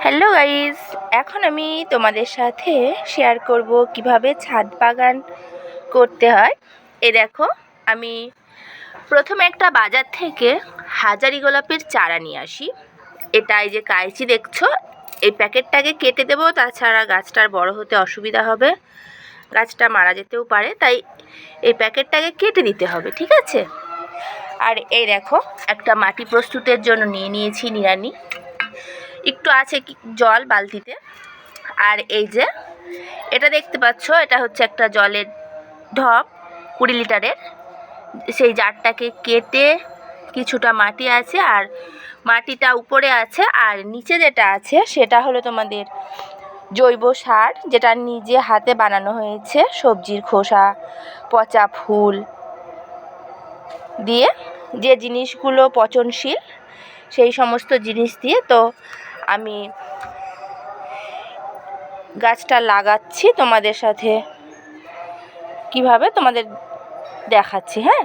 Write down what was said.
Hello guys, এখন আমি তোমাদের সাথে শেয়ার করব কিভাবে ছাদ বাগান করতে হয়। এই দেখো, আমি প্রথমে একটা বাজার থেকে হাজারি গোলাপের চারা নিয়ে আসি। এটা এই যে কাইচি দেখছো, এই প্যাকেটটাকে কেটে দেবো, তাছাড়া গাছটার বড় হতে অসুবিধা হবে, গাছটা মারা যেতেও পারে, তাই এই প্যাকেটটাকে কেটে দিতে হবে, ঠিক আছে। আর এই দেখো, একটা মাটি প্রস্তুতের জন্য নিয়ে নিয়েছি নিড়ানি, একটু আছে জল বালতিতে। আর এই যে এটা দেখতে পাচ্ছ, এটা হচ্ছে একটা জলের ঢপ 20 লিটারের। সেই জারটাকে কেটে কিছুটা মাটি আছে, আর মাটিটা উপরে আছে, আর নিচে যেটা আছে সেটা হলো তোমাদের জৈব সার, যেটা নিজে হাতে বানানো হয়েছে সবজির খোসা, পচা ফুল দিয়ে, যে জিনিসগুলো পচনশীল সেই সমস্ত জিনিস দিয়ে। তো আমি গাছটা লাগাচ্ছি, তোমাদের সাথে কিভাবে তোমাদের দেখাচ্ছি। হ্যাঁ।